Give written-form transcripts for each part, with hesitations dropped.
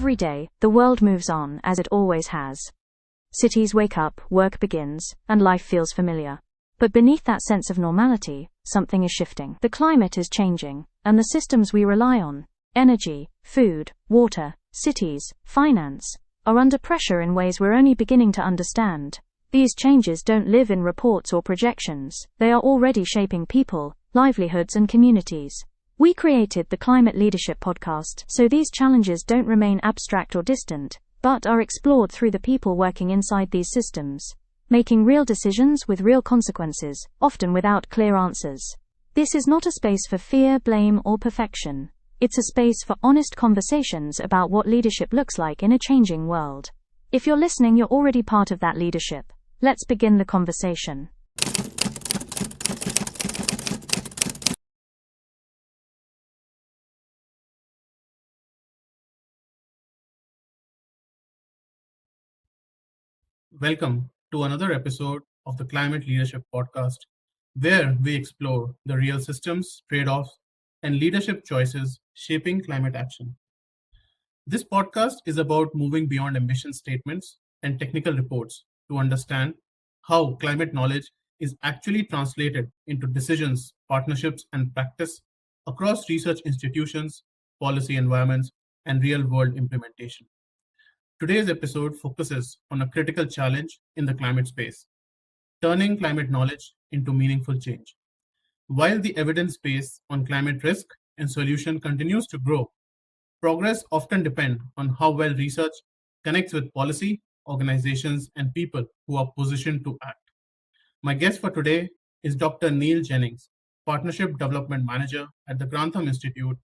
Every day, the world moves on as it always has. Cities wake up, work begins, and life feels familiar. But beneath that sense of normality, something is shifting. The climate is changing, and the systems we rely on, energy, food, water, cities, finance, are under pressure in ways we're only beginning to understand. These changes don't live in reports or projections, they are already shaping people, livelihoods and communities. We created the Climate Leadership Podcast so these challenges don't remain abstract or distant, but are explored through the people working inside these systems, making real decisions with real consequences, often without clear answers. This is not a space for fear, blame, or perfection. It's a space for honest conversations about what leadership looks like in a changing world. If you're listening, you're already part of that leadership. Let's begin the conversation. Welcome to another episode of the Climate Leadership Podcast, where we explore the real systems, trade-offs, and leadership choices shaping climate action. This podcast is about moving beyond ambition statements and technical reports to understand how climate knowledge is actually translated into decisions, partnerships, and practice across research institutions, policy environments, and real-world implementation. Today's episode focuses on a critical challenge in the climate space, turning climate knowledge into meaningful change. While the evidence base on climate risk and solution continues to grow, progress often depends on how well research connects with policy, organizations, and people who are positioned to act. My guest for today is Dr. Neil Jennings, Partnership Development Manager at the Grantham Institute,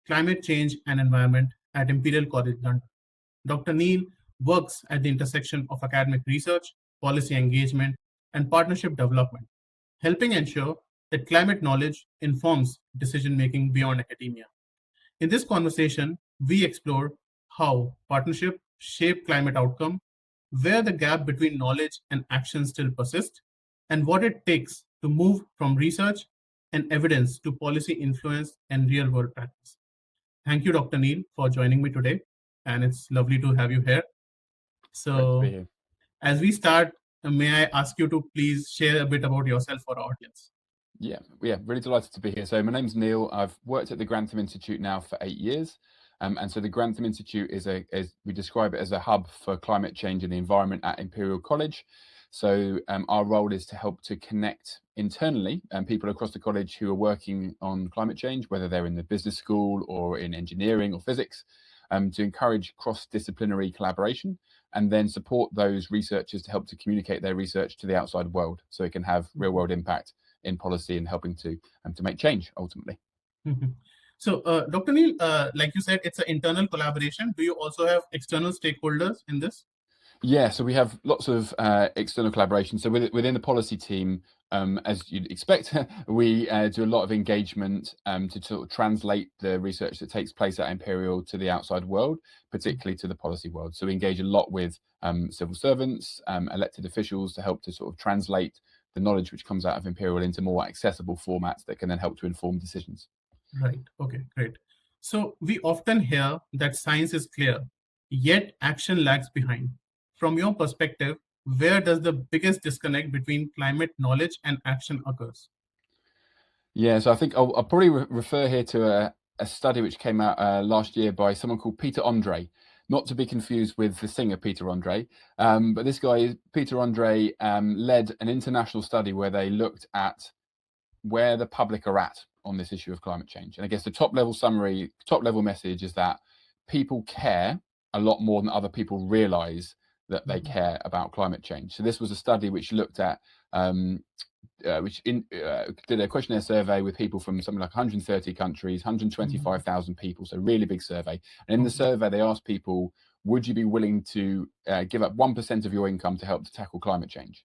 Climate Change and Environment at Imperial College London. Dr. Neil works at the intersection of academic research, policy engagement, and partnership development, helping ensure that climate knowledge informs decision-making beyond academia. In this conversation, we explore how partnership shape climate outcome, where the gap between knowledge and action still persists, and what it takes to move from research and evidence to policy influence and real-world practice. Thank you, Dr. Neil, for joining me today. And it's lovely to have you here. So, as we start, may I ask you to please share a bit about yourself for our audience? Yeah, really delighted to be here. So my name's Neil. I've worked at the Grantham Institute now for 8 years. And so the Grantham Institute is we describe it as a hub for climate change and the environment at Imperial College. So our role is to help to connect internally people across the college who are working on climate change, whether they're in the business school or in engineering or physics, to encourage cross-disciplinary collaboration and then support those researchers to help to communicate their research to the outside world so it can have real-world impact in policy and helping to make change ultimately. Mm-hmm. So, Dr. Neil, like you said, it's an internal collaboration. Do you also have external stakeholders in this? Yeah, so we have lots of external collaboration. So within the policy team, as you'd expect, we do a lot of engagement to sort of translate the research that takes place at Imperial to the outside world, particularly to the policy world. So we engage a lot with civil servants, elected officials to help to sort of translate the knowledge which comes out of Imperial into more accessible formats that can then help to inform decisions. Right. Okay, great. So we often hear that science is clear, yet action lags behind. From your perspective, where does the biggest disconnect between climate knowledge and action occurs? Yeah, so I think I'll probably refer here to a study which came out last year by someone called Peter Andre, not to be confused with the singer Peter Andre. But this guy, Peter Andre, led an international study where they looked at where the public are at on this issue of climate change. And I guess the top level summary, top level message is that people care a lot more than other people realize that they care about climate change. So this was a study which looked at, did a questionnaire survey with people from something like 130 countries, 125,000 people, so really big survey. And in the survey, they asked people, would you be willing to give up 1% of your income to help to tackle climate change?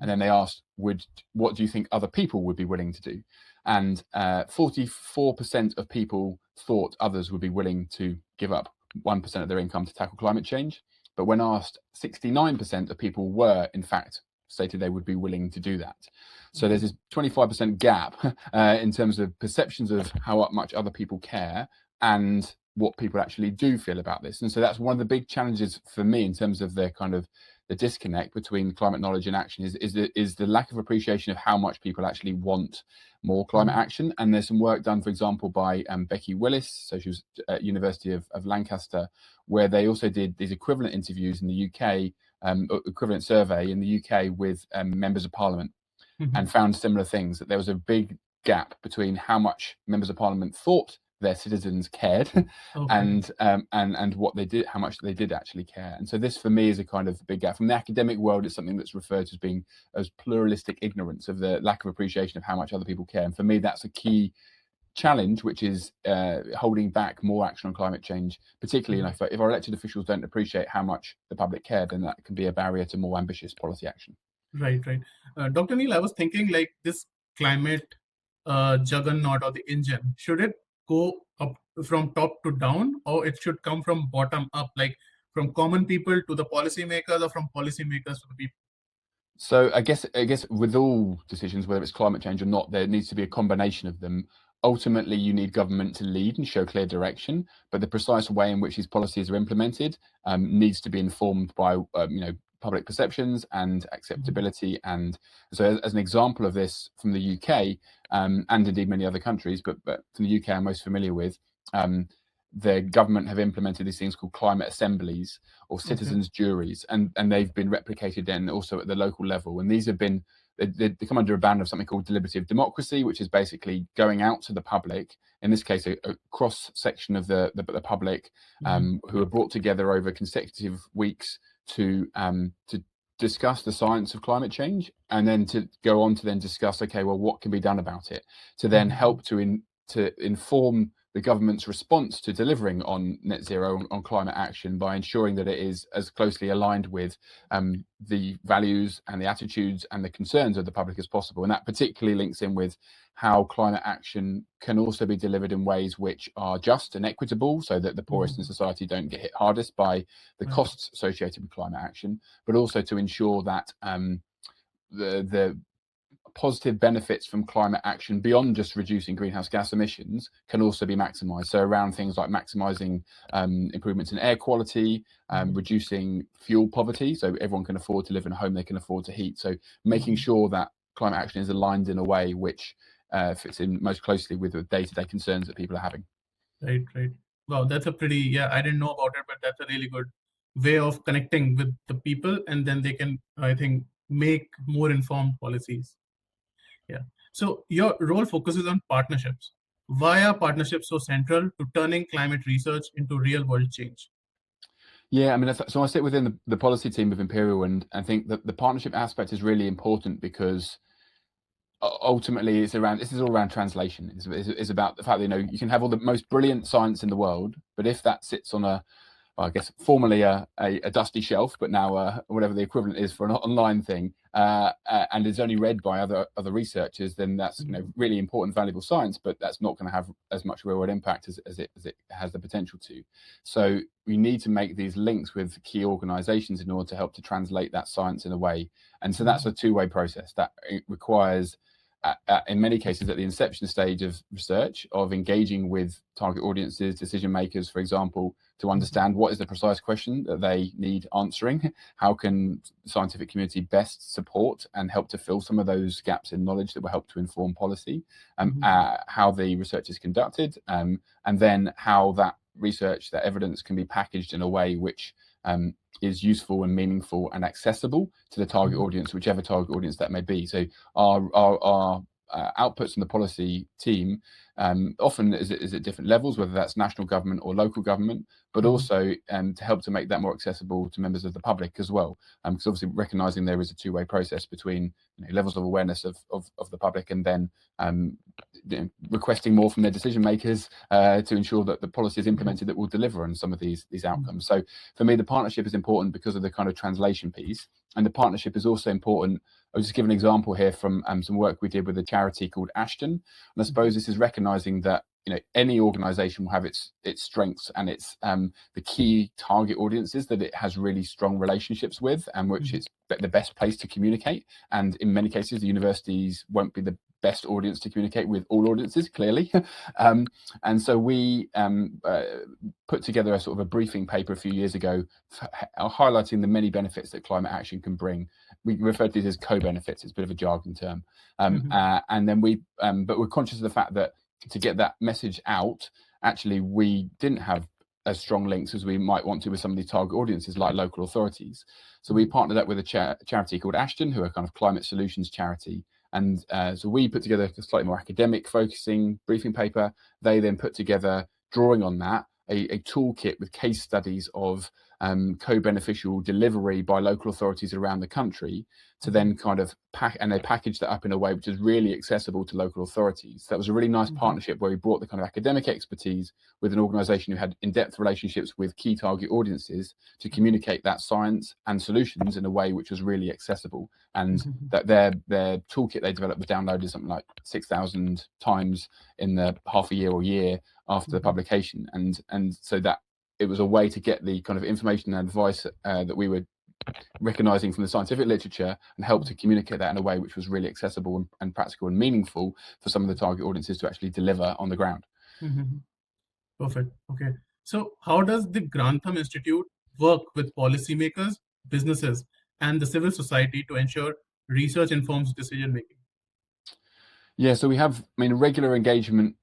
And then they asked, what do you think other people would be willing to do? And 44% of people thought others would be willing to give up 1% of their income to tackle climate change. But when asked, 69% of people were, in fact, stated they would be willing to do that. So there's this 25% gap in terms of perceptions of how much other people care and what people actually do feel about this. And so that's one of the big challenges for me in terms of the kind of the disconnect between climate knowledge and action is the lack of appreciation of how much people actually want more climate action. And there's some work done, for example, by Becky Willis, so she was at University of Lancaster, where they also did these equivalent interviews in the UK, equivalent survey in the UK with members of parliament, and found similar things, that there was a big gap between how much members of parliament thought their citizens cared and what they did, how much they did actually care. And so this for me is a kind of big gap. From the academic world, it's something that's referred to as being as pluralistic ignorance of the lack of appreciation of how much other people care. And for me, that's a key challenge, which is holding back more action on climate change, particularly if our elected officials don't appreciate how much the public care, then that can be a barrier to more ambitious policy action. Right. Dr. Neil, I was thinking like this climate juggernaut or the engine, should it go up from top to down, or it should come from bottom up, like from common people to the policymakers, or from policymakers to the people? So I guess with all decisions, whether it's climate change or not, there needs to be a combination of them. Ultimately, you need government to lead and show clear direction, but the precise way in which these policies are implemented needs to be informed by public perceptions and acceptability. And so as an example of this from the UK, and indeed many other countries, but from the UK I'm most familiar with, the government have implemented these things called climate assemblies or citizens' juries, and they've been replicated then also at the local level. And these have been, they come under a banner of something called deliberative democracy, which is basically going out to the public, in this case a cross section of the public, who are brought together over consecutive weeks to discuss the science of climate change, and then to go on to then discuss, okay, well, what can be done about it, to then help to inform the government's response to delivering on net zero, on climate action, by ensuring that it is as closely aligned with the values and the attitudes and the concerns of the public as possible. And that particularly links in with how climate action can also be delivered in ways which are just and equitable, so that the poorest in society don't get hit hardest by the costs associated with climate action, but also to ensure that the positive benefits from climate action beyond just reducing greenhouse gas emissions can also be maximized. So around things like maximizing improvements in air quality, reducing fuel poverty, so everyone can afford to live in a home they can afford to heat. So making sure that climate action is aligned in a way which fits in most closely with the day-to-day concerns that people are having. Right. Wow, that's a pretty, I didn't know about it, but that's a really good way of connecting with the people, and then they can, I think, make more informed policies. Yeah. So your role focuses on partnerships. Why are partnerships so central to turning climate research into real world change? Yeah, I mean, so I sit within the policy team of Imperial, and I think that the partnership aspect is really important because ultimately this is all around translation. It's about the fact that, you can have all the most brilliant science in the world, but if that sits on I guess formerly a dusty shelf, but now whatever the equivalent is for an online thing, and is only read by other researchers, then that's really important, valuable science, but that's not going to have as much real world impact as it has the potential to. So we need to make these links with key organisations in order to help to translate that science in a way. And so that's a two-way process that requires, in many cases, at the inception stage of research, of engaging with target audiences, decision makers, for example, to understand what is the precise question that they need answering, how can the scientific community best support and help to fill some of those gaps in knowledge that will help to inform policy, how the research is conducted, and then how that research, that evidence, can be packaged in a way which is useful and meaningful and accessible to the target audience, whichever target audience that may be. So our outputs from the policy team often is at different levels, whether that's national government or local government, but also to help to make that more accessible to members of the public as well. Because obviously recognising there is a two-way process between levels of awareness of the public, and then requesting more from their decision makers to ensure that the policy is implemented that will deliver on some of these outcomes. So for me, the partnership is important because of the kind of translation piece, and the partnership is also important. I'll just give an example here from some work we did with a charity called Ashton, and I suppose this is recognising that any organisation will have its strengths and its the key target audiences that it has really strong relationships with, and which it's the best place to communicate. And in many cases, the universities won't be the best audience to communicate with all audiences, clearly. And so we put together a sort of a briefing paper a few years ago, highlighting the many benefits that climate action can bring. We refer to these as co-benefits. It's a bit of a jargon term. And then but we're conscious of the fact that to get that message out, actually, we didn't have as strong links as we might want to with some of these target audiences like local authorities. So we partnered up with a charity called Ashton, who are a kind of climate solutions charity. And so we put together a slightly more academic focusing briefing paper. They then put together, drawing on that, a toolkit with case studies of co-beneficial delivery by local authorities around the country to then kind of they packaged that up in a way which is really accessible to local authorities. That was a really nice partnership where we brought the kind of academic expertise with an organisation who had in-depth relationships with key target audiences to communicate that science and solutions in a way which was really accessible. And that their toolkit they developed was downloaded something like 6,000 times in the half a year or year after the publication. And so that it was a way to get the kind of information and advice that we were recognizing from the scientific literature and help to communicate that in a way which was really accessible and practical and meaningful for some of the target audiences to actually deliver on the ground. Perfect. Okay. So how does the Grantham Institute work with policymakers, businesses, and the civil society to ensure research informs decision making? Yeah, so we have, regular engagement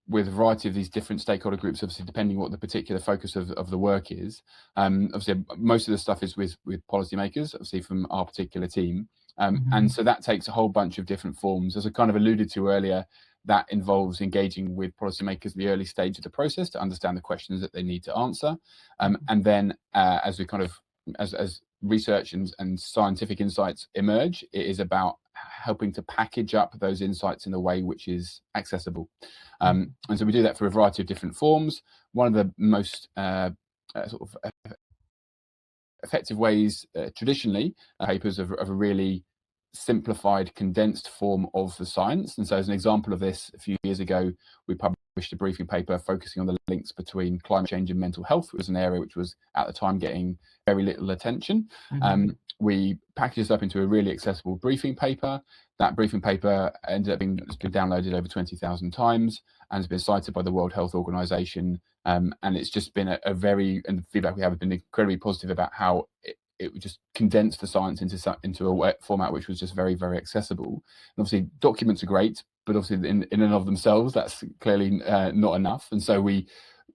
with a variety of these different stakeholder groups, obviously depending what the particular focus of the work is. Obviously, most of the stuff is with policymakers, obviously from our particular team. And so that takes a whole bunch of different forms. As I kind of alluded to earlier, that involves engaging with policymakers at the early stage of the process to understand the questions that they need to answer. And then as we kind of, as research and scientific insights emerge, it is about helping to package up those insights in a way which is accessible. And so we do that through a variety of different forms. One of the most sort of effective ways traditionally, papers of a really simplified, condensed form of the science. And so as an example of this, a few years ago, we published a briefing paper focusing on the links between climate change and mental health. It was an area which was at the time getting very little attention. We packaged this up into a really accessible briefing paper. That briefing paper ended up being downloaded over 20,000 times and has been cited by the World Health Organization. And it's just been and the feedback we have has been incredibly positive about how it would just condense the science into a format which was just very, very accessible. And obviously, documents are great, but obviously in and of themselves, that's clearly not enough. And so we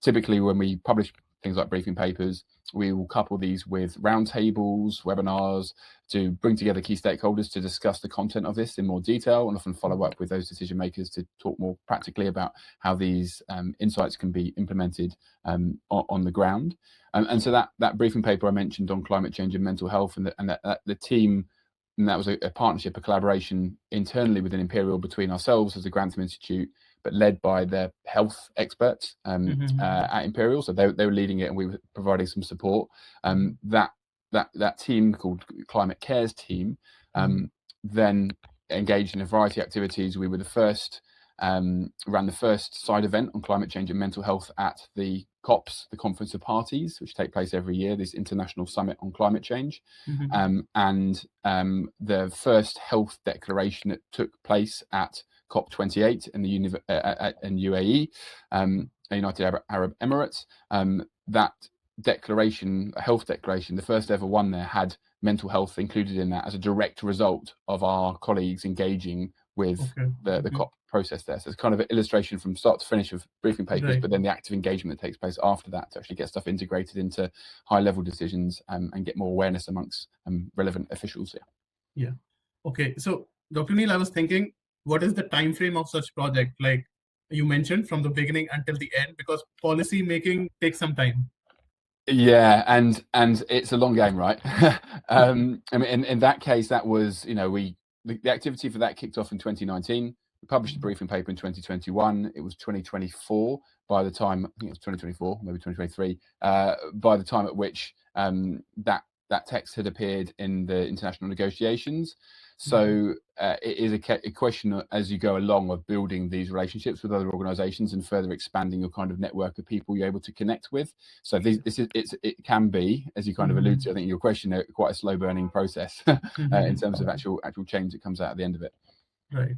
typically, when we publish things like briefing papers, we will couple these with roundtables, webinars to bring together key stakeholders to discuss the content of this in more detail, and often follow up with those decision makers to talk more practically about how these insights can be implemented on the ground. And so that briefing paper I mentioned on climate change and mental health, and the team, and that was a partnership, a collaboration internally within Imperial between ourselves as the Grantham Institute, but led by their health experts at Imperial. So they were leading it, and we were providing some support. That team, called Climate Cares team, then engaged in a variety of activities. We were the first, ran the first side event on climate change and mental health at the COPs, the Conference of Parties, which take place every year, this international summit on climate change. And the first health declaration that took place at COP28 in the UAE, United Arab Emirates. That declaration, a health declaration, the first ever one there, had mental health included in that as a direct result of our colleagues engaging with the COP process there. So it's kind of an illustration from start to finish of briefing papers, but then the active engagement that takes place after that to actually get stuff integrated into high level decisions and get more awareness amongst relevant officials here. Yeah. Okay. So Dr. Neil, I was thinking, what is the time frame of such project? Like you mentioned, from the beginning until the end, because policy making takes some time. Yeah, and it's a long game, right? I mean, in that case, that was, the activity for that kicked off in 2019. We published a briefing paper in 2021. It was 2024 by the time, I think it was 2024, maybe 2023, by the time at which that text had appeared in the international negotiations. So it is a question as you go along of building these relationships with other organisations and further expanding your kind of network of people you're able to connect with. So it can be, as you kind of allude to, I think your question, quite a slow burning process in terms of actual change that comes out at the end of it. Right.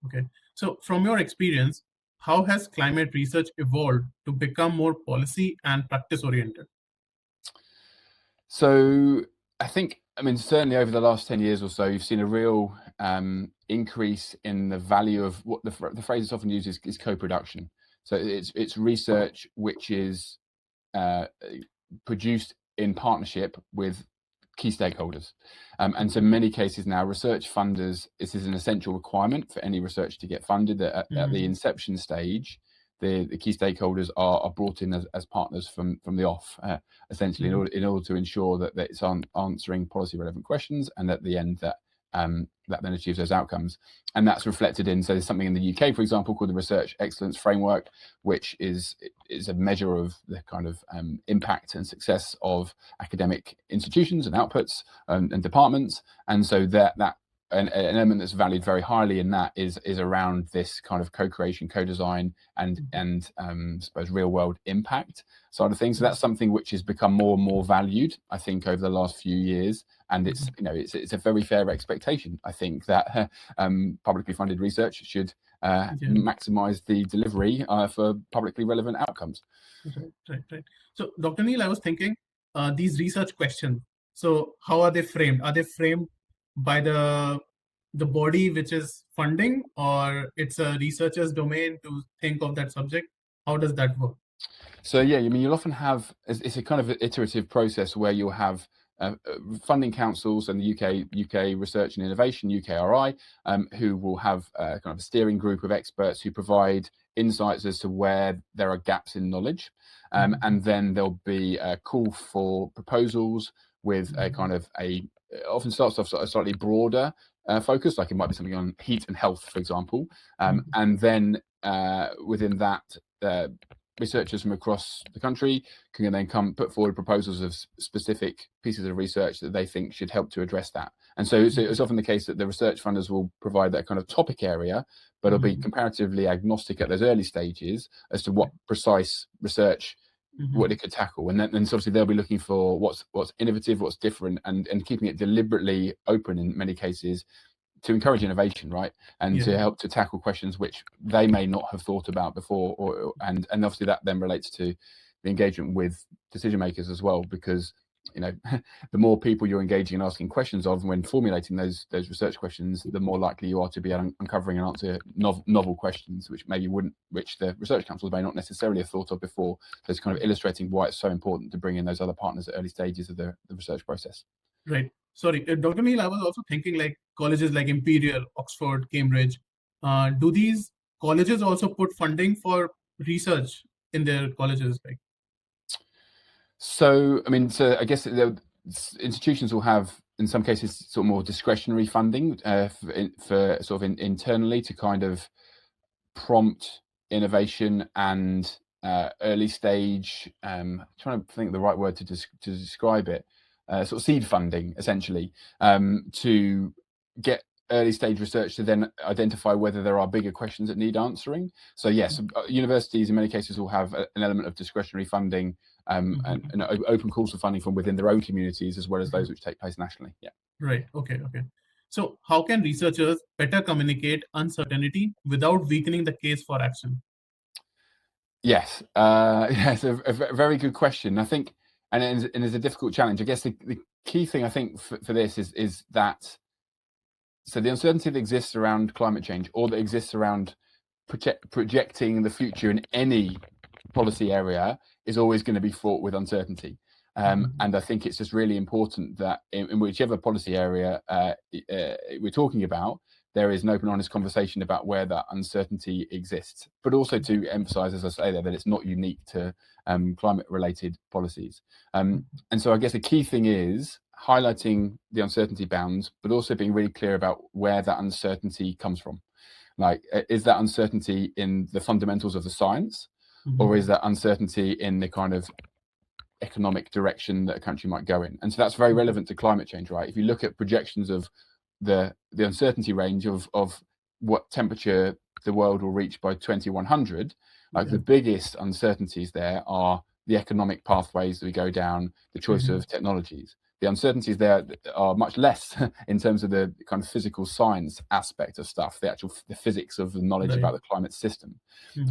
Okay. So, from your experience, how has climate research evolved to become more policy and practice oriented? So I think, I mean, certainly over the last 10 years or so, you've seen a real increase in the value of what the phrase that's often used is co-production. So it's research which is produced in partnership with key stakeholders. And so in many cases now, research funders, this is an essential requirement for any research to get funded. At the inception stage, the key stakeholders are brought in as partners from the off, essentially, in order to ensure that it's answering policy relevant questions, and at the end that then achieves those outcomes. And that's reflected in, so there's something in the UK, for example, called the Research Excellence Framework, which is a measure of the kind of impact and success of academic institutions and outputs and departments. And so that an element that's valued very highly in that is around this kind of co-creation, co-design, and I suppose real world impact side of things. So that's something which has become more and more valued, I think, over the last few years. And it's a very fair expectation, I think, that publicly funded research should maximize the delivery for publicly relevant outcomes. Right. So, Dr. Neil, I was thinking these research questions. So, how are they framed? Are they framed by the body which is funding, or it's a researcher's domain to think of that subject? How does that work? So yeah, I mean, you'll often have, it's a kind of iterative process where you'll have funding councils and the UK Research and Innovation, UKRI, who will have kind of a steering group of experts who provide insights as to where there are gaps in knowledge. And then there'll be a call for proposals with a kind of often starts off a slightly broader focus, like it might be something on heat and health, for example. And then within that, researchers from across the country can then put forward proposals of specific pieces of research that they think should help to address that. And so it's often the case that the research funders will provide that kind of topic area, but it'll be comparatively agnostic at those early stages as to what precise research what it could tackle. And then so obviously they'll be looking for what's innovative, what's different, and keeping it deliberately open in many cases to encourage innovation, right? And to help to tackle questions which they may not have thought about before, and obviously that then relates to the engagement with decision makers as well, because the more people you're engaging and asking questions of when formulating those research questions, the more likely you are to be uncovering and answer novel questions which the research councils may not necessarily have thought of before. So it's kind of illustrating why it's so important to bring in those other partners at early stages of the research process. Right. Sorry, Dr. Neil, I was also thinking like colleges like Imperial, Oxford, Cambridge. Do these colleges also put funding for research in their colleges? So, I mean, I guess institutions will have, in some cases, sort of more discretionary funding for sort of internally to kind of prompt innovation and early stage. I'm trying to think of the right word to describe it. Sort of seed funding, essentially, to get early stage research to then identify whether there are bigger questions that need answering. So yes, universities in many cases will have an element of discretionary funding and open calls for funding from within their own communities, as well as those which take place nationally. Yeah. Right. Okay. So how can researchers better communicate uncertainty without weakening the case for action? Yes. Yes, a very good question. I think, and it's a difficult challenge. I guess the key thing I think for this is that, so the uncertainty that exists around climate change, or that exists around projecting the future in any policy area, is always going to be fraught with uncertainty. And I think it's just really important that in whichever policy area we're talking about, there is an open, honest conversation about where that uncertainty exists, but also to emphasize, as I say there, that it's not unique to climate-related policies. And so I guess the key thing is highlighting the uncertainty bounds, but also being really clear about where that uncertainty comes from. Like, is that uncertainty in the fundamentals of the science, or is that uncertainty in the kind of economic direction that a country might go in? And so that's very relevant to climate change, right? If you look at projections of the uncertainty range of what temperature the world will reach by 2100, like the biggest uncertainties there are the economic pathways that we go down, the choice of technologies. the uncertainties there are much less in terms of the kind of physical science aspect of stuff, the physics of the knowledge about the climate system.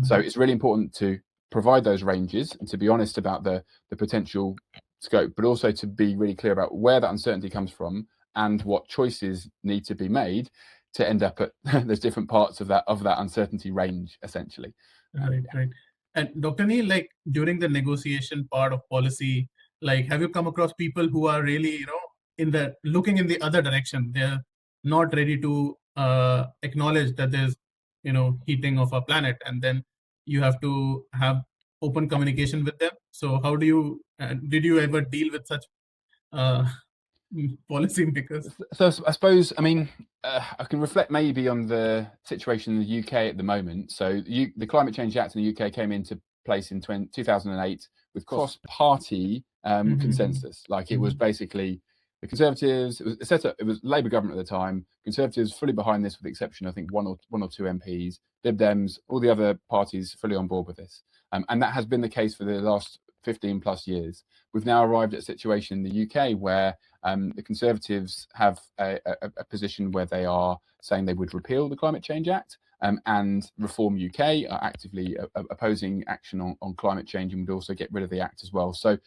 So it's really important to provide those ranges and to be honest about the potential scope, but also to be really clear about where that uncertainty comes from and what choices need to be made to end up at there's different parts of that uncertainty range, essentially. Right. And Dr. Neil, like during the negotiation part of policy, like have you come across people who are really, looking in the other direction? They're not ready to acknowledge that there's, heating of our planet, and then you have to have open communication with them. So how did you ever deal with such policy makers? So I suppose, I can reflect maybe on the situation in the UK at the moment. So the Climate Change Act in the UK came into place in 2008 with cross-party consensus. Like it was basically the Conservatives, it was Labour government at the time, Conservatives fully behind this with the exception, I think, one or two MPs, Lib Dems, all the other parties fully on board with this. And that has been the case for the last 15 plus years. We've now arrived at a situation in the UK where the Conservatives have a position where they are saying they would repeal the Climate Change Act, and Reform UK are actively opposing action on climate change and would also get rid of the act as well. So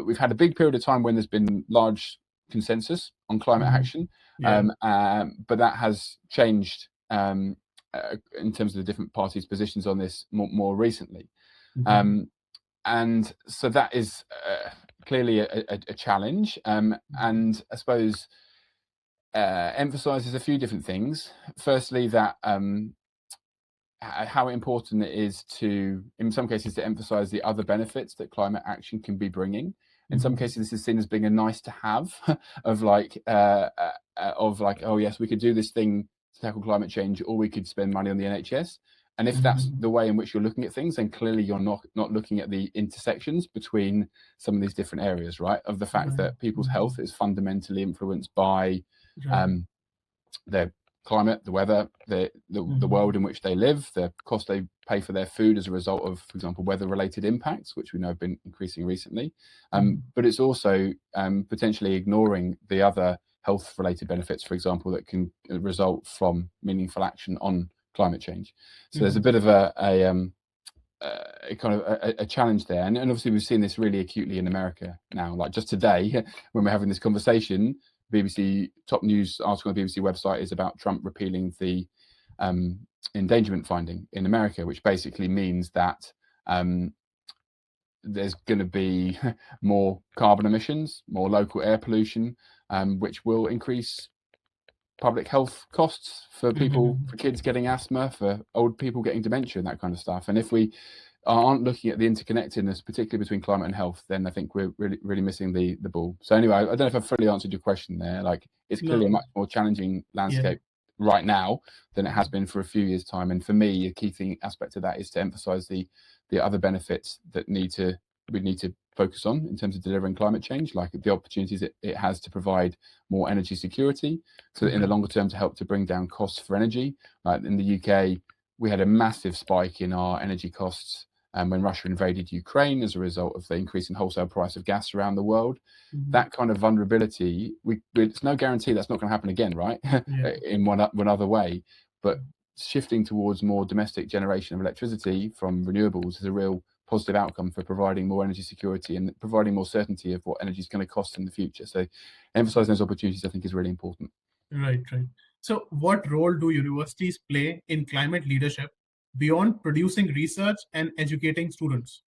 we've had a big period of time when there's been large consensus on climate action, but that has changed in terms of the different parties' positions on this more recently. And so that is clearly a challenge, and I suppose emphasises a few different things. Firstly, that how important it is to, in some cases, to emphasise the other benefits that climate action can be bringing. In some cases, this is seen as being a nice to have of like, oh yes, we could do this thing to tackle climate change, or we could spend money on the NHS. And if that's the way in which you're looking at things, then clearly you're not looking at the intersections between some of these different areas, right? Of the fact that people's health is fundamentally influenced by their climate, the weather, the world in which they live, the cost they pay for their food as a result of, for example, weather-related impacts, which we know have been increasing recently. But it's also potentially ignoring the other health-related benefits, for example, that can result from meaningful action on climate change. So there's a bit of a challenge there, and obviously we've seen this really acutely in America now. Like just today, when we're having this conversation, BBC top news article on the BBC website is about Trump repealing the endangerment finding in America, which basically means that there's going to be more carbon emissions, more local air pollution, which will increase public health costs for people, for kids getting asthma, for old people getting dementia and that kind of stuff. And if we aren't looking at the interconnectedness, particularly between climate and health, then I think we're really missing the ball. So anyway, I don't know if I've fully answered your question there. Like it's clearly a much more challenging landscape right now than it has been for a few years' time. And for me, a key aspect of that is to emphasize the other benefits that we need to focus on in terms of delivering climate change, like the opportunities it has to provide more energy security, so that in the longer term to help to bring down costs for energy. Like in the UK, we had a massive spike in our energy costs when Russia invaded Ukraine as a result of the increase in wholesale price of gas around the world. That kind of vulnerability, it's no guarantee that's not going to happen again, right? In one other way, but shifting towards more domestic generation of electricity from renewables is a real positive outcome for providing more energy security and providing more certainty of what energy is going to cost in the future. So emphasizing those opportunities, I think, is really important. Right. So what role do universities play in climate leadership beyond producing research and educating students?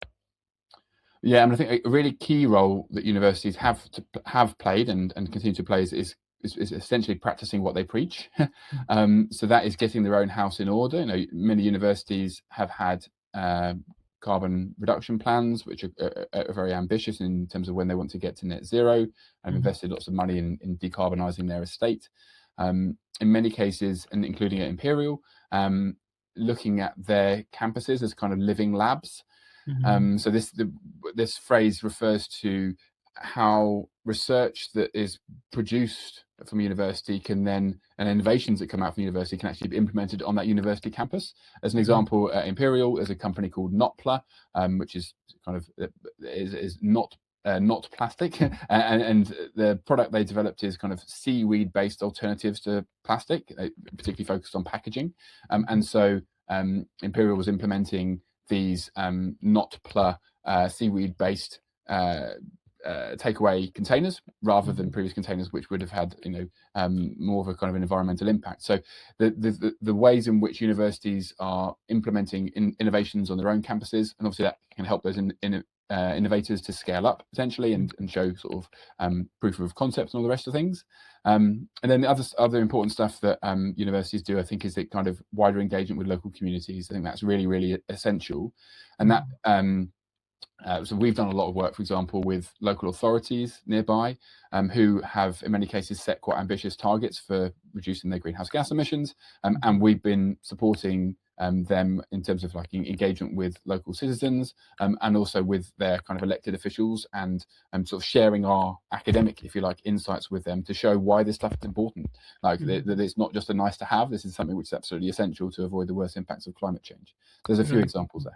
Yeah, I think a really key role that universities have played and continue to play is essentially practicing what they preach. So that is getting their own house in order. Many universities have had carbon reduction plans, which are very ambitious in terms of when they want to get to net zero, and invested lots of money in decarbonising their estate. In many cases, and including at Imperial, looking at their campuses as kind of living labs. So this phrase refers to how research that is produced from a university and innovations that come out from university can actually be implemented on that university campus. As an example, at Imperial, there's a company called Notpla, which is kind of is not not plastic, and the product they developed is kind of seaweed-based alternatives to plastic, particularly focused on packaging. And so Imperial was implementing these not seaweed-based takeaway containers rather than previous containers, which would have had more of a kind of an environmental impact. So the ways in which universities are implementing innovations on their own campuses, and obviously that can help those innovators to scale up potentially and show sort of proof of concept and all the rest of things. And then the other important stuff that universities do, I think, is the kind of wider engagement with local communities. I think that's really, really essential. And that so we've done a lot of work, for example, with local authorities nearby, who have in many cases set quite ambitious targets for reducing their greenhouse gas emissions, and we've been supporting them in terms of like engagement with local citizens, and also with their kind of elected officials, and sort of sharing our academic, if you like, insights with them to show why this stuff is important. Like that it's not just a nice to have. This is something which is absolutely essential to avoid the worst impacts of climate change. There's a few examples there.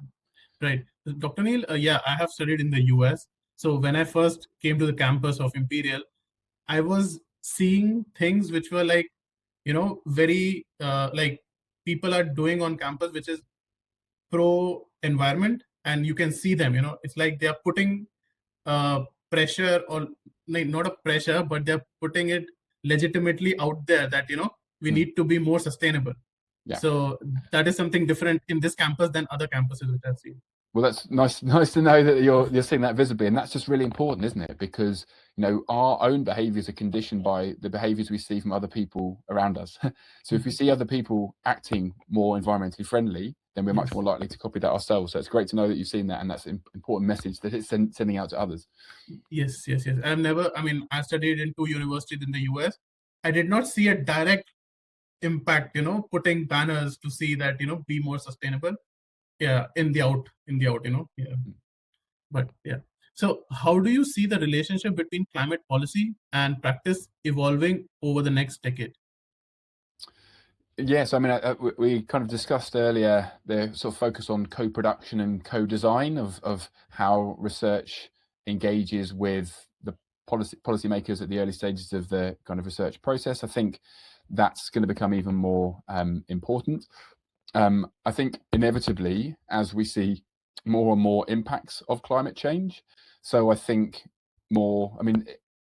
Right. Dr. Neil, yeah, I have studied in the US. So when I first came to the campus of Imperial, I was seeing things which were like, very like people are doing on campus, which is pro environment, and you can see them, it's like they are putting pressure, or like not a pressure, but they're putting it legitimately out there that, we need to be more sustainable. Yeah. So that is something different in this campus than other campuses which I've seen. Well, that's nice to know that you're seeing that visibly, and that's just really important, isn't it? Because our own behaviours are conditioned by the behaviours we see from other people around us. So if we see other people acting more environmentally friendly, then we're much more likely to copy that ourselves. So it's great to know that you've seen that, and that's an important message that it's sending out to others. Yes. I studied in 2 universities in the US. I did not see a direct impact, putting banners to see that, be more sustainable. Yeah, in the out, yeah. But yeah. So how do you see the relationship between climate policy and practice evolving over the next decade? Yes, we kind of discussed earlier the sort of focus on co-production and co-design of how research engages with the policymakers at the early stages of the kind of research process. I think that's going to become even more important. I think inevitably, as we see more and more impacts of climate change, so I think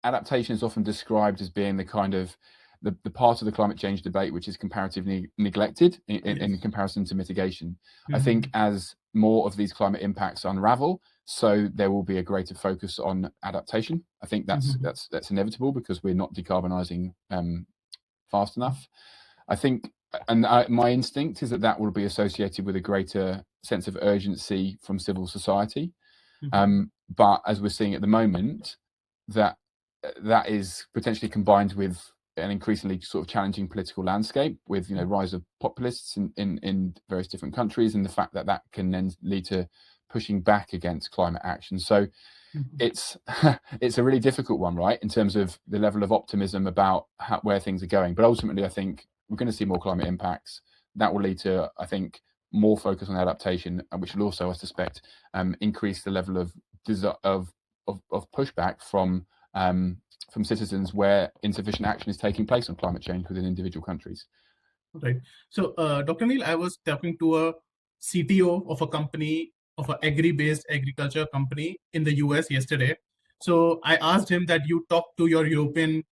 adaptation is often described as being the kind of the part of the climate change debate which is comparatively neglected in comparison to mitigation. I think as more of these climate impacts unravel, so there will be a greater focus on adaptation. I think that's inevitable because we're not decarbonising fast enough. I think, and my instinct is that will be associated with a greater sense of urgency from civil society. But as we're seeing at the moment, that is potentially combined with an increasingly sort of challenging political landscape with rise of populists in various different countries, and the fact that can then lead to pushing back against climate action. So it's a really difficult one, right, in terms of the level of optimism about where things are going. But ultimately, I think we're going to see more climate impacts. That will lead to, I think, more focus on adaptation, which will also, I suspect, increase the level of pushback from citizens where insufficient action is taking place on climate change within individual countries. Right. So, Dr. Neil, I was talking to a CTO of a company, of an agri-based agriculture company in the US yesterday. So I asked him that you talk to your European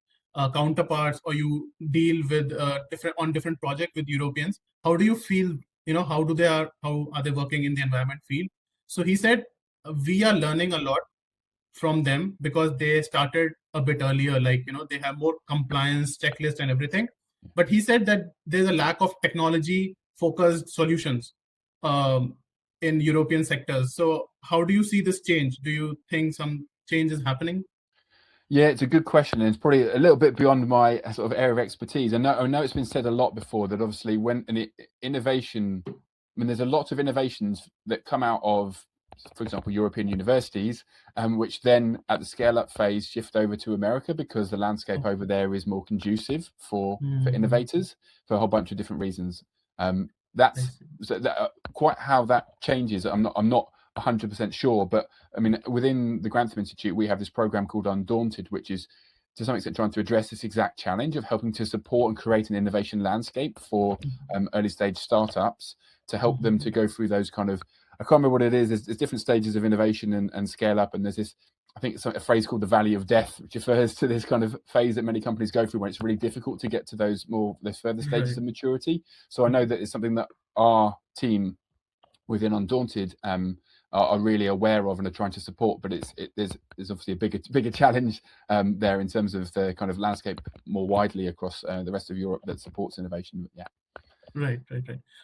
counterparts, or you deal with different projects with Europeans. How do you feel? How are they working in the environment field? So he said, we are learning a lot from them because they started a bit earlier. Like, they have more compliance checklist and everything. But he said that there's a lack of technology-focused solutions in European sectors. So how do you see this change? Do you think some change is happening? Yeah, it's a good question, and it's probably a little bit beyond my sort of area of expertise. I know it's been said a lot before that obviously when innovation, there's a lot of innovations that come out of, for example, European universities, which then at the scale-up phase shift over to America because the landscape over there is more conducive for innovators for a whole bunch of different reasons. That's quite how that changes. I'm not 100% sure, but I mean, within the Grantham Institute, we have this program called Undaunted, which is to some extent trying to address this exact challenge of helping to support and create an innovation landscape for early stage startups to help them to go through those kind of, I can't remember what it is, there's different stages of innovation and scale up, and there's this, I think it's a phrase called the valley of death, which refers to this kind of phase that many companies go through when it's really difficult to get to those further stages of maturity. So I know that it's something that our team within Undaunted are really aware of and are trying to support, but there's obviously a bigger challenge there in terms of the kind of landscape more widely across the rest of Europe that supports innovation. Yeah. Right.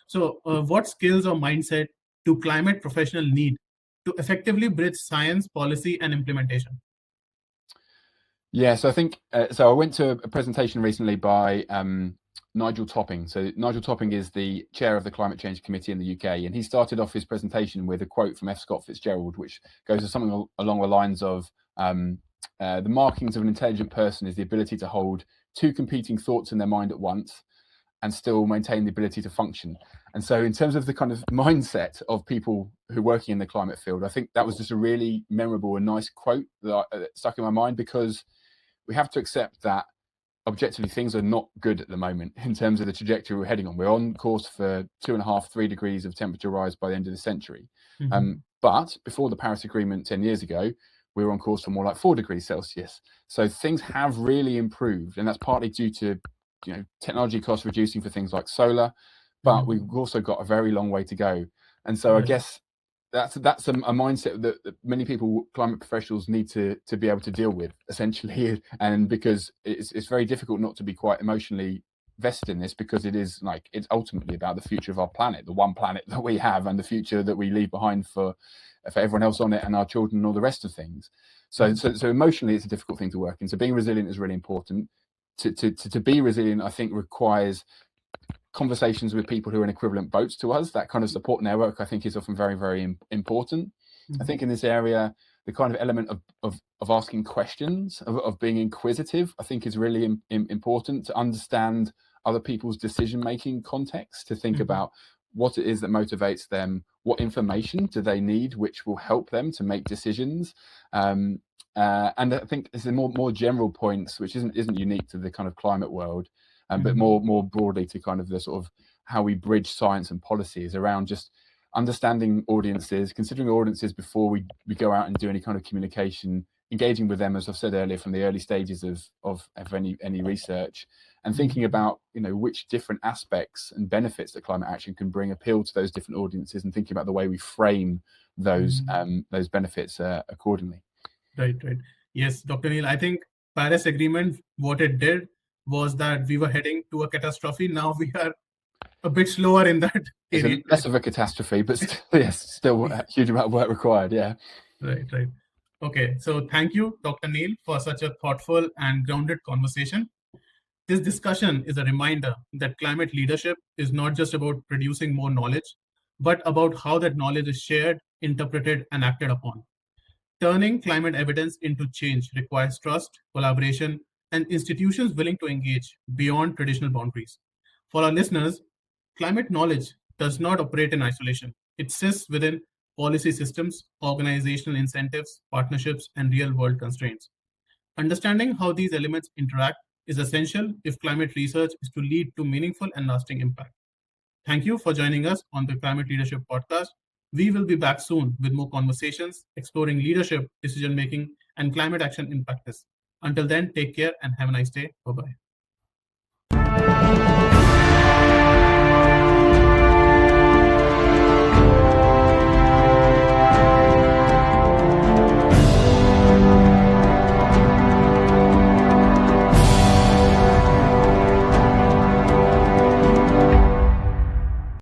So what skills or mindset do climate professionals need to effectively bridge science, policy, and implementation? Yeah, so I think, so I went to a presentation recently by Nigel Topping. So Nigel Topping is the chair of the Climate Change Committee in the UK, and he started off his presentation with a quote from F. Scott Fitzgerald, which goes to something along the lines of, the markings of an intelligent person is the ability to hold two competing thoughts in their mind at once and still maintain the ability to function. And so in terms of the kind of mindset of people who are working in the climate field, I think that was just a really memorable and nice quote that stuck in my mind, because we have to accept that objectively things are not good at the moment in terms of the trajectory we're heading on. We're on course for 2.5, 3 degrees of temperature rise by the end of the century. But before the Paris Agreement 10 years ago, we were on course for more like 4 degrees Celsius. So things have really improved, and that's partly due to technology costs reducing for things like solar, but we've also got a very long way to go. And so I guess that's a mindset that many people, climate professionals, need to be able to deal with, essentially. And because it's very difficult not to be quite emotionally vested in this, because it's ultimately about the future of our planet, the one planet that we have, and the future that we leave behind for everyone else on it, and our children and all the rest of things. So emotionally, it's a difficult thing to work in. So being resilient is really important. To be resilient, I think, requires conversations with people who are in equivalent boats to us. That kind of support network, I think, is often very, very important. I think in this area, the kind of element of asking questions, of being inquisitive, I think is really important, to understand other people's decision-making context, to think about what it is that motivates them, what information do they need, which will help them to make decisions. And I think it's a more general points, which isn't unique to the kind of climate world, but more broadly to kind of the sort of how we bridge science and policies around just understanding audiences, considering audiences before we go out and do any kind of communication, engaging with them, as I've said earlier, from the early stages of any research, and thinking about which different aspects and benefits that climate action can bring appeal to those different audiences, and thinking about the way we frame those benefits accordingly. Right. Yes, Dr. Neil, I think Paris Agreement, what it did was that we were heading to a catastrophe. Now we are a bit slower in that area. It's less of a catastrophe, but still a huge amount of work required. Yeah. Right. Okay, so thank you, Dr. Neil, for such a thoughtful and grounded conversation. This discussion is a reminder that climate leadership is not just about producing more knowledge, but about how that knowledge is shared, interpreted, and acted upon. Turning climate evidence into change requires trust, collaboration, and institutions willing to engage beyond traditional boundaries. For our listeners, climate knowledge does not operate in isolation. It sits within policy systems, organizational incentives, partnerships, and real-world constraints. Understanding how these elements interact is essential if climate research is to lead to meaningful and lasting impact. Thank you for joining us on the Climate Leadership Podcast. We will be back soon with more conversations exploring leadership, decision-making, and climate action in practice. Until then, take care and have a nice day. Bye-bye.